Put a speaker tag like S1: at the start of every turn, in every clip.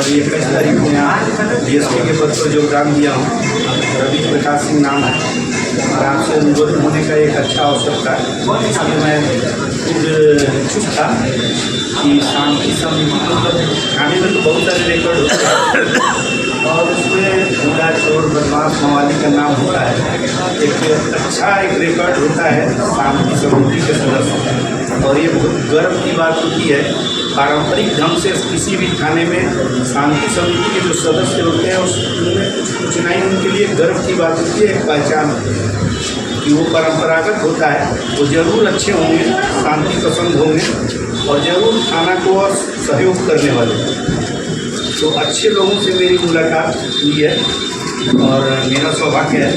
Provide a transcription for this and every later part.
S1: अभी 21 तारीख को यहाँ DSP के पद पर योगदान दिया हूँ। रवि प्रकाश सिंह नाम है और आपसे अनुरोध होने का एक अच्छा अवसर था। इसलिए मैं खुद इच्छुक था कि शांति समिति थाने में तो बहुत सारे रिकॉर्ड होते हैं और उसमें गुंडा चोर बदमाश मवाली का नाम होता है। एक अच्छा एक रिकॉर्ड होता है शांति समिति के सदस्य, और ये बहुत गर्व की बात होती है। पारंपरिक ढंग से किसी भी थाने में शांति समिति के जो सदस्य होते हैं उसमें कुछ नहीं, उनके लिए गर्व की बात होती है, एक पहचान कि वो परंपरागत होता है, वो ज़रूर अच्छे होंगे, शांति पसंद होंगे और ज़रूर थाना को और सहयोग करने वाले। तो अच्छे लोगों से मेरी मुलाकात हुई है और मेरा सौभाग्य है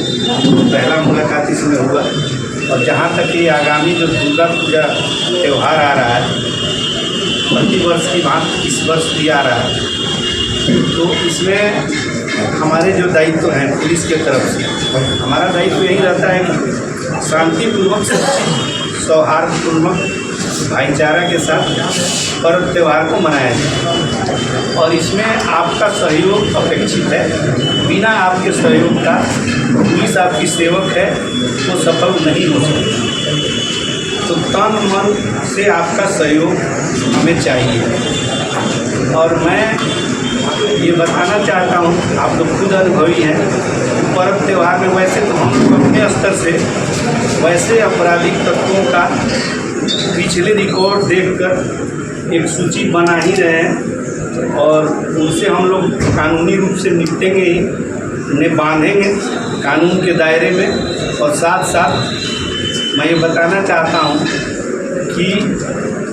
S1: पहला मुलाकात इसमें हुआ। और जहाँ तक ये आगामी जो दुर्गा पूजा त्यौहार आ रहा है, प्रति वर्ष की भांति इस वर्ष भी आ रहा है, तो इसमें हमारे जो दायित्व हैं पुलिस के तरफ से, हमारा दायित्व यही रहता है कि शांतिपूर्वक सौहार्दपूर्वक भाईचारा के साथ पर्व त्यौहार को मनाया जाए और इसमें आपका सहयोग अपेक्षित है। बिना आपके सहयोग का पुलिस आपकी सेवक है वो सफल नहीं हो सकती। तो तन मन से आपका सहयोग हमें चाहिए। और मैं ये बताना चाहता हूँ, आप लोग खुद अनुभवी हैं, पर्व त्यौहार में वैसे तो हम लोग अपने स्तर से वैसे आपराधिक तत्वों का पिछले रिकॉर्ड देखकर एक सूची बना ही रहे हैं और उनसे हम लोग कानूनी रूप से निपटेंगे ही, उन्हें बांधेंगे कानून के दायरे में। और साथ साथ मैं ये बताना चाहता हूँ कि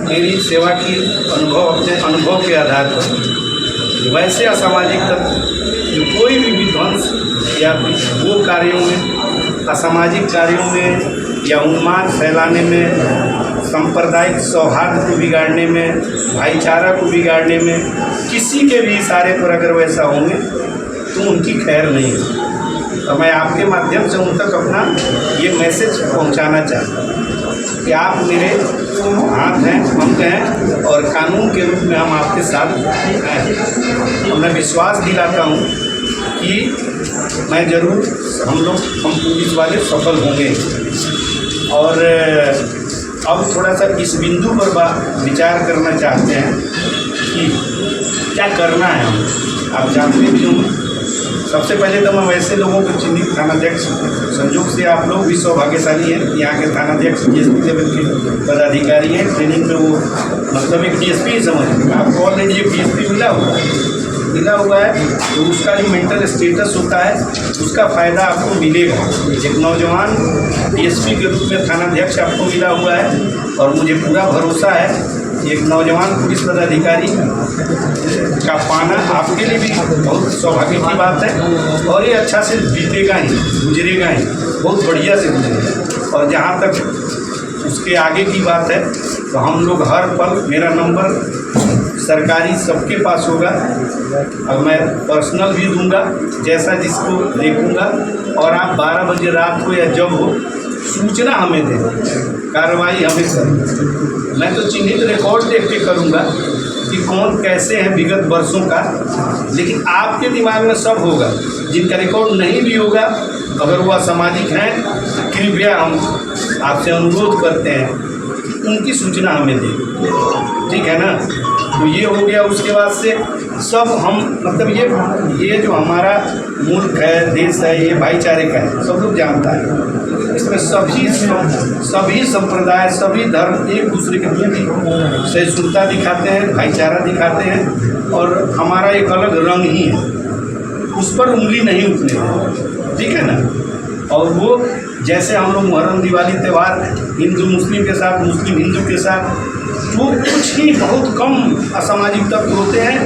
S1: मेरी सेवा की अनुभव, अपने अनुभव के आधार पर वैसे असामाजिक तत्व जो कोई भी विध्वंस या वो कार्यों में, असामाजिक कार्यों में या उन्माद फैलाने में, सांप्रदायिक सौहार्द को बिगाड़ने में, भाईचारा को बिगाड़ने में, किसी के भी इशारे पर अगर वैसा होंगे तो उनकी खैर नहीं है। तो मैं आपके माध्यम से उन तक अपना ये मैसेज पहुंचाना चाहता हूँ कि आप मेरे हाथ हैं, पंख हैं और कानून के रूप में हम आपके साथ हैं। और मैं विश्वास दिलाता हूँ कि मैं ज़रूर हम पुलिस वाले सफल होंगे। और अब थोड़ा सा इस बिंदु पर विचार करना चाहते हैं कि क्या करना है हम। आप जानते भी होंगे, सबसे पहले तो मैं वैसे लोगों को चिन्हित थानाध्यक्ष, संयोग से आप लोग भी सौभाग्यशाली हैं, यहाँ के थानाध्यक्ष DSP लेवल के पदाधिकारी हैं, ट्रेनिंग में वो मतलब एक DSP ही समझ, आपको ऑलरेडी एक DSP मिला हुआ है तो उसका जो मेंटल स्टेटस होता है उसका फ़ायदा आपको मिलेगा। एक नौजवान DSP के रूप में थानाध्यक्ष आपको मिला हुआ है और मुझे पूरा भरोसा है एक नौजवान पुलिस पदाधिकारी का पाना आपके लिए भी बहुत सौभाग्य की बात है और ये अच्छा से बीतेगा ही, गुजरेगा ही, बहुत बढ़िया से गुजरेगा। और जहाँ तक उसके आगे की बात है तो हम लोग हर पल, मेरा नंबर सरकारी सबके पास होगा और मैं पर्सनल भी दूंगा जैसा जिसको देखूंगा। और आप 12 बजे रात को या जब हो सूचना हमें दें, कार्रवाई हमें करें। मैं तो चिन्हित रिकॉर्ड देख के करूँगा कि कौन कैसे हैं विगत वर्षों का, लेकिन आपके दिमाग में सब होगा। जिनका रिकॉर्ड नहीं भी होगा, अगर वो असामाजिक हैं, कृपया हम आपसे अनुरोध करते हैं उनकी सूचना हमें दें, ठीक है ना। तो ये हो गया। उसके बाद से सब हम मतलब ये जो हमारा मुल्क है, देश है, ये भाईचारे का है, सब लोग जानता है। इसमें सभी संप्रदाय, सभी धर्म एक दूसरे के प्रति सहिष्णुता दिखाते हैं, भाईचारा दिखाते हैं और हमारा एक अलग रंग ही है, उस पर उंगली नहीं उठने, ठीक है ना। और वो जैसे हम लोग मुहर्रम, दिवाली त्यौहार हिंदू मुस्लिम के साथ, मुस्लिम हिंदू के साथ, तो कुछ ही बहुत कम असामाजिक तत्व होते हैं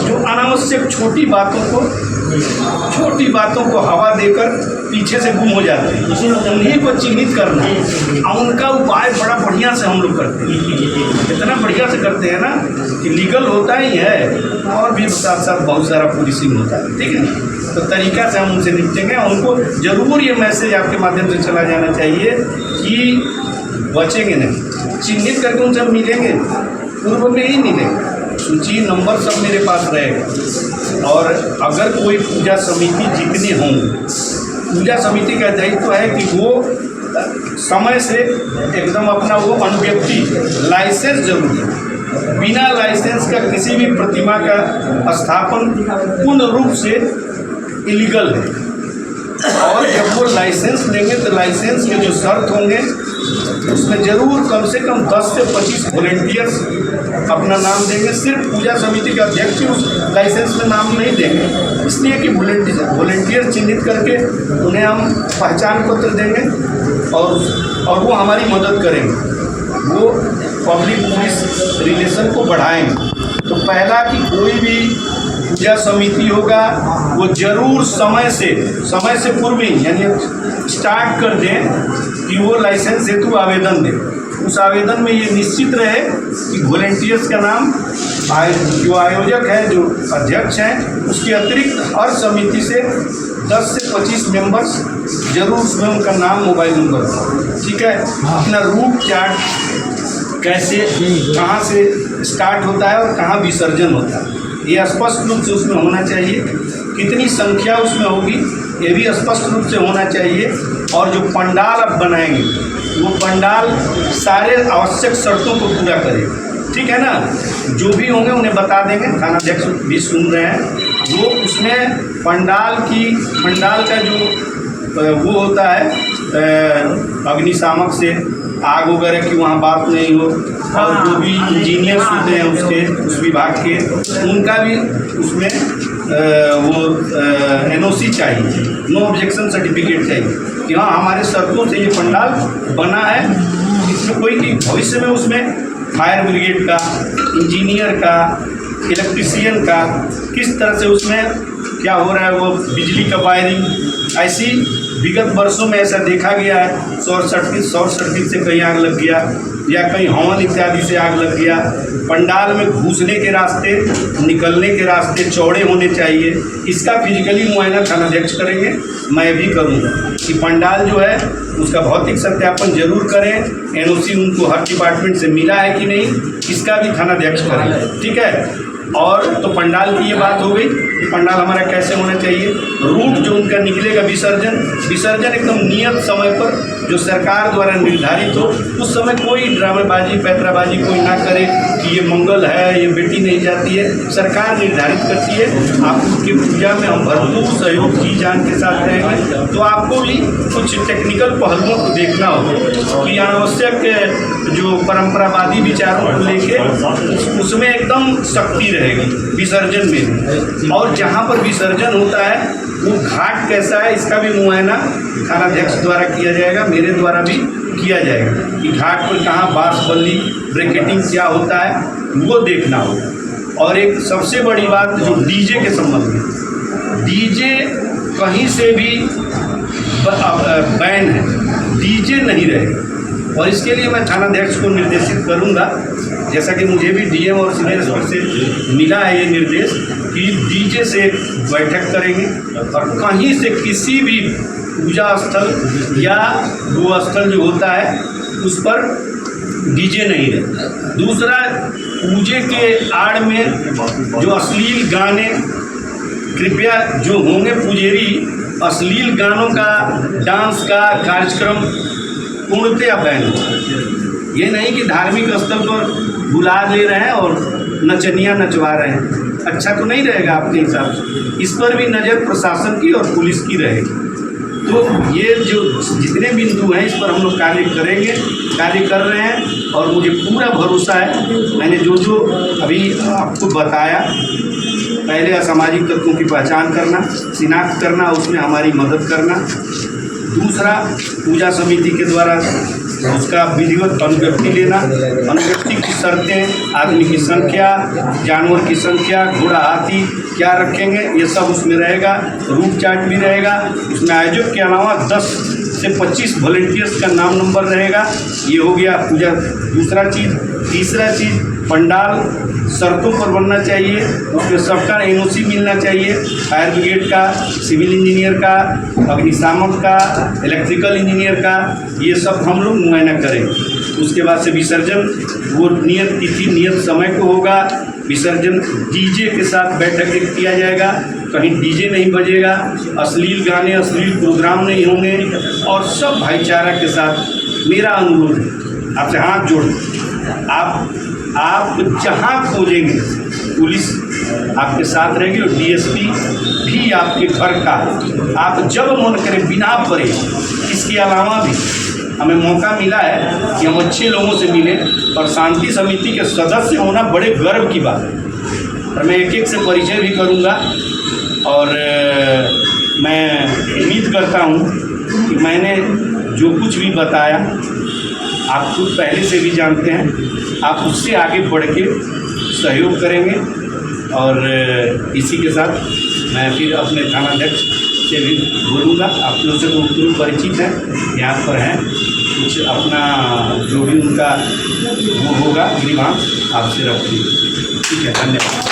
S1: जो अनावश्यक छोटी बातों को हवा देकर पीछे से गुम हो जाते हैं। उन्हीं को चिन्हित करना और उनका उपाय बड़ा बढ़िया से हम लोग करते हैं, इतना बढ़िया से करते हैं ना कि लीगल होता ही है और भी साथ साथ बहुत सारा पुलिसिंग होता है, ठीक है। तो तरीका से हम उनसे निपटेंगे। उनको ज़रूर ये मैसेज आपके माध्यम से चला जाना चाहिए कि बचेंगे नहीं, चिन्हित करके उनसे मिलेंगे, पूर्व में ही मिलेंगे। सूची नंबर सब मेरे पास रहेगा। और अगर कोई पूजा समिति जितने होंगे, पूजा समिति का दायित्व है कि वो समय से एकदम अपना वो अनुव्यक्ति लाइसेंस जरूर है, बिना लाइसेंस का किसी भी प्रतिमा का स्थापन पूर्ण रूप से इलीगल है। और जब वो लाइसेंस लेंगे तो लाइसेंस के जो शर्त होंगे उसमें जरूर कम से कम 10 से 25 वॉलेंटियर्स अपना नाम देंगे। सिर्फ पूजा समिति का अध्यक्ष उस लाइसेंस में नाम नहीं देंगे, इसलिए कि वॉलेंटियर चिन्हित करके उन्हें हम पहचान पत्र देंगे और वो हमारी मदद करेंगे, वो पब्लिक पुलिस रिलेशन को बढ़ाएंगे। तो पहला कि कोई भी पूजा समिति होगा वो जरूर समय से पूर्व ही यानी स्टार्ट कर दें कि वो लाइसेंस हेतु आवेदन दें। उस आवेदन में ये निश्चित रहे कि वॉलेंटियर्स का नाम जो आयोजक है, जो अध्यक्ष हैं, उसके अतिरिक्त हर समिति से 10 से 25 मेंबर्स जरूर उसमें उनका नाम, मोबाइल नंबर, ठीक है। अपना रूट चार्ट कैसे कहाँ से स्टार्ट होता है और कहाँ विसर्जन होता है ये स्पष्ट रूप से उसमें होना चाहिए। कितनी संख्या उसमें होगी ये भी स्पष्ट रूप से होना चाहिए। और जो पंडाल आप बनाएंगे वो पंडाल सारे आवश्यक शर्तों को पूरा करेगा, ठीक है ना। जो भी होंगे उन्हें बता देंगे, थानाध्यक्ष भी सुन रहे हैं। वो उसमें पंडाल का जो वो होता है अग्निशामक से आग वगैरह की वहाँ बात नहीं हो, और जो भी इंजीनियर्स होते हैं उस विभाग के, उनका भी उसमें वो NOC चाहिए, नो ऑब्जेक्शन सर्टिफिकेट चाहिए कि हाँ हमारे शर्तों से ये पंडाल बना है। इसमें कोई कि भविष्य में उसमें फायर ब्रिगेड का, इंजीनियर का, इलेक्ट्रीशियन का किस तरह से उसमें क्या हो रहा है, वो बिजली का वायरिंग, ऐसी विगत वर्षों में ऐसा देखा गया है। शॉर्ट सर्किट से कहीं आग लग गया या कहीं हवन इत्यादि से आग लग गया। पंडाल में घुसने के रास्ते, निकलने के रास्ते चौड़े होने चाहिए। इसका फिजिकली मुआयना थानाध्यक्ष करेंगे, मैं भी करूँगा कि पंडाल जो है उसका भौतिक सत्यापन जरूर करें। NOC उनको हर डिपार्टमेंट से मिला है कि नहीं, इसका भी थानाध्यक्ष करेंगे, ठीक है। और तो पंडाल की ये बात हो गई कि पंडाल हमारा कैसे होना चाहिए। रूट जो उनका निकलेगा विसर्जन एकदम नियत समय पर जो सरकार द्वारा निर्धारित हो, उस समय कोई ड्रामेबाजी पैतराबाजी कोई ना करे कि ये मंगल है, ये बेटी नहीं जाती है, सरकार निर्धारित करती है। आपकी पूजा में हम भरपूर सहयोग की जान के साथ रहेंगे। तो आपको भी कुछ टेक्निकल पहलुओं को देखना होगा कि अनावश्यक जो परंपरावादी विचारों को लेके उसमें एकदम सख्ती रहेगी विसर्जन में। और जहाँ पर विसर्जन होता है वो घाट कैसा है, इसका भी मुआयना थानाध्यक्ष द्वारा किया जाएगा, मेरे द्वारा भी किया जाएगा कि घाट पर कहाँ बांस बल्ली ब्रैकेटिंग क्या होता है वो देखना होगा। और एक सबसे बड़ी बात जो डीजे के संबंध में, डीजे कहीं से भी बैन है, डीजे नहीं रहेगा। और इसके लिए मैं थानाध्यक्ष को निर्देशित करूंगा, जैसा कि मुझे भी DM और सीनियर स्तर से मिला है ये निर्देश कि डीजे से बैठक करेंगे और कहीं से किसी भी पूजा स्थल या गो स्थल जो होता है उस पर डीजे नहीं रहे। दूसरा, पूजे के आड़ में जो अश्लील गाने, कृपया जो होंगे पुजेरी अश्लील गानों का, डांस का कार्यक्रम पूर्णतया बैन हो। ये नहीं कि धार्मिक स्थल पर बुला ले रहे हैं और नचनियाँ नचवा रहे हैं, अच्छा तो नहीं रहेगा आपके हिसाब से। इस पर भी नज़र प्रशासन की और पुलिस की रहेगी। तो ये जो जितने बिंदु हैं इस पर हम लोग कार्य करेंगे, कार्य कर रहे हैं और मुझे पूरा भरोसा है। मैंने जो अभी आपको बताया, पहले असामाजिक तत्वों की पहचान करना, शिनाख्त करना, उसमें हमारी मदद करना। दूसरा, पूजा समिति के द्वारा उसका विधिवत अनुव्यक्ति लेना, अनुव्यक्ति की शर्तें, आदमी की संख्या, जानवर की संख्या, घोड़ा हाथी क्या रखेंगे ये सब उसमें रहेगा। रूट चार्ट भी रहेगा, उसमें आयोजक के अलावा 10 से 25 वॉलंटियर्स का नाम नंबर रहेगा। ये हो गया पूजा दूसरा चीज़। तीसरा चीज़, पंडाल शर्तों पर बनना चाहिए, उसमें सबका NOC मिलना चाहिए, फायर ब्रिगेड का, सिविल इंजीनियर का, अग्निशामक का, इलेक्ट्रिकल इंजीनियर का, ये सब हम लोग मुआयना करें। उसके बाद से विसर्जन वो नियत तिथि नियत समय को होगा, विसर्जन डीजे के साथ बैठक एक किया जाएगा, कहीं डीजे नहीं बजेगा, अश्लील गाने अश्लील प्रोग्राम नहीं होंगे और सब भाईचारा के साथ मेरा अनुरोध है आपसे हाथ जोड़, आप जहाँ खोजेंगे पुलिस आपके साथ रहेगी और डीएसपी भी आपके घर का है। आप जब मन करें बिना परे। इसके अलावा भी हमें मौका मिला है कि हम अच्छे लोगों से मिले और शांति समिति के सदस्य होना बड़े गर्व की बात है और मैं एक एक से परिचय भी करूंगा और मैं उम्मीद करता हूं कि मैंने जो कुछ भी बताया आप खुद पहले से भी जानते हैं, आप उससे आगे बढ़ के सहयोग करेंगे और इसी के साथ मैं फिर अपने थानाध्यक्ष से भी बोलूँगा। आप लोग से तो पूर्व परिचित हैं, यहाँ पर हैं, कुछ अपना जो भी उनका वो होगा ग्रीवांश आपसे रखिए। ठीक है, धन्यवाद।